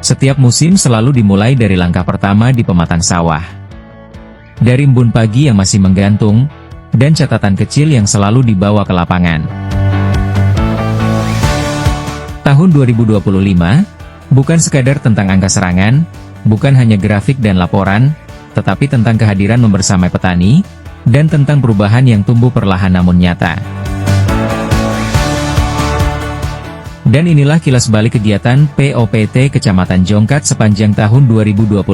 Setiap musim selalu dimulai dari langkah pertama di pematang sawah. Dari embun pagi yang masih menggantung, dan catatan kecil yang selalu dibawa ke lapangan. Tahun 2025, bukan sekadar tentang angka serangan, bukan hanya grafik dan laporan, tetapi tentang kehadiran membersamai petani, dan tentang perubahan yang tumbuh perlahan namun nyata. Dan inilah kilas balik kegiatan POPT Kecamatan Jongkat sepanjang tahun 2025.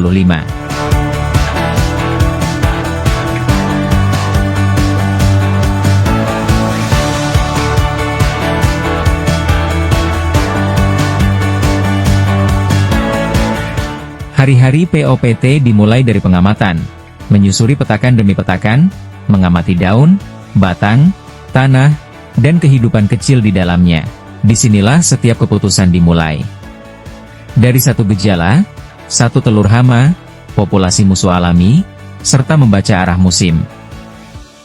Hari-hari POPT dimulai dari pengamatan, menyusuri petakan demi petakan, mengamati daun, batang, tanah, dan kehidupan kecil di dalamnya. Disinilah setiap keputusan dimulai. Dari satu gejala, satu telur hama, populasi musuh alami, serta membaca arah musim.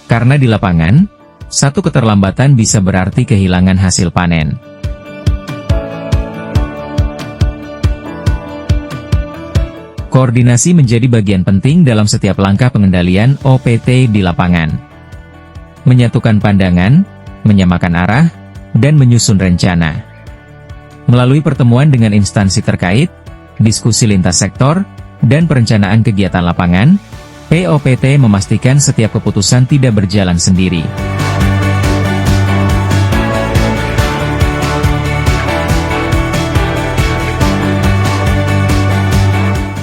Karena di lapangan, satu keterlambatan bisa berarti kehilangan hasil panen. Koordinasi menjadi bagian penting dalam setiap langkah pengendalian OPT di lapangan. Menyatukan pandangan, menyamakan arah, dan menyusun rencana. Melalui pertemuan dengan instansi terkait, diskusi lintas sektor, dan perencanaan kegiatan lapangan, POPT memastikan setiap keputusan tidak berjalan sendiri.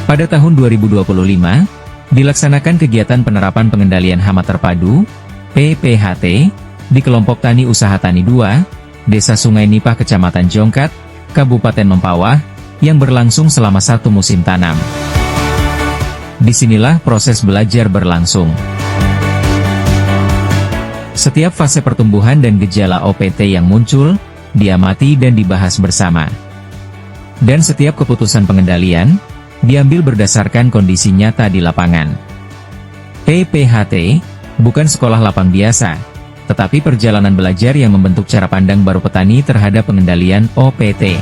Pada tahun 2025, dilaksanakan kegiatan penerapan pengendalian hama terpadu, PPHT, di kelompok Tani Usaha Tani 2, Desa Sungai Nipah Kecamatan Jongkat, Kabupaten Mempawah, yang berlangsung selama satu musim tanam. Disinilah proses belajar berlangsung. Setiap fase pertumbuhan dan gejala OPT yang muncul, diamati dan dibahas bersama. Dan setiap keputusan pengendalian, diambil berdasarkan kondisi nyata di lapangan. PPHT, bukan sekolah lapang biasa, tetapi perjalanan belajar yang membentuk cara pandang baru petani terhadap pengendalian OPT.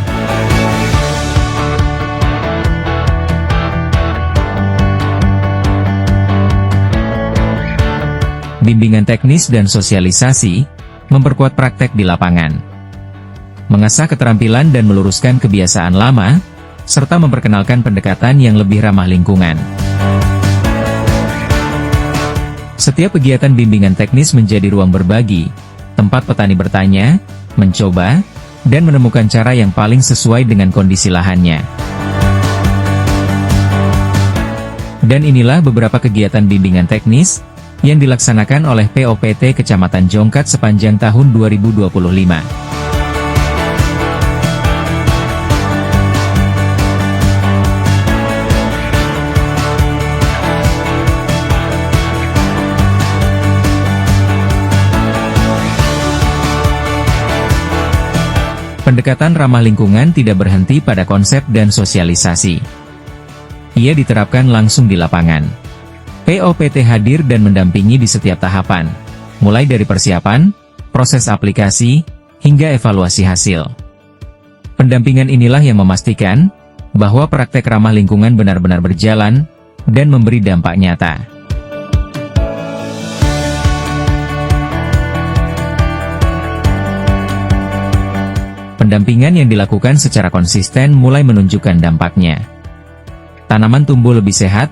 Bimbingan teknis dan sosialisasi, memperkuat praktek di lapangan. Mengasah keterampilan dan meluruskan kebiasaan lama, serta memperkenalkan pendekatan yang lebih ramah lingkungan. Setiap kegiatan bimbingan teknis menjadi ruang berbagi, tempat petani bertanya, mencoba, dan menemukan cara yang paling sesuai dengan kondisi lahannya. Dan inilah beberapa kegiatan bimbingan teknis, yang dilaksanakan oleh POPT Kecamatan Jongkat sepanjang tahun 2025. Pendekatan ramah lingkungan tidak berhenti pada konsep dan sosialisasi. Ia diterapkan langsung di lapangan. POPT hadir dan mendampingi di setiap tahapan, mulai dari persiapan, proses aplikasi, hingga evaluasi hasil. Pendampingan inilah yang memastikan bahwa praktek ramah lingkungan benar-benar berjalan dan memberi dampak nyata. Pendampingan yang dilakukan secara konsisten mulai menunjukkan dampaknya. Tanaman tumbuh lebih sehat,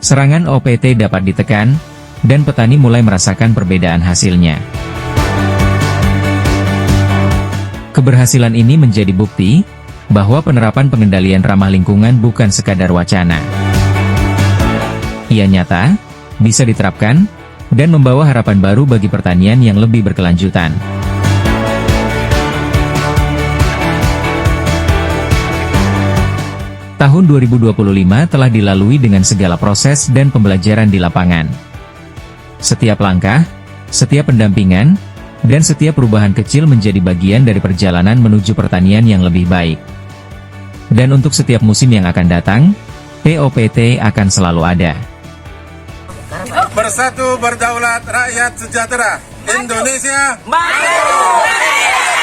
serangan OPT dapat ditekan, dan petani mulai merasakan perbedaan hasilnya. Keberhasilan ini menjadi bukti bahwa penerapan pengendalian ramah lingkungan bukan sekadar wacana. Ia nyata, bisa diterapkan, dan membawa harapan baru bagi pertanian yang lebih berkelanjutan. Tahun 2025 telah dilalui dengan segala proses dan pembelajaran di lapangan. Setiap langkah, setiap pendampingan, dan setiap perubahan kecil menjadi bagian dari perjalanan menuju pertanian yang lebih baik. Dan untuk setiap musim yang akan datang, POPT akan selalu ada. Bersatu berdaulat, rakyat sejahtera, Indonesia maju!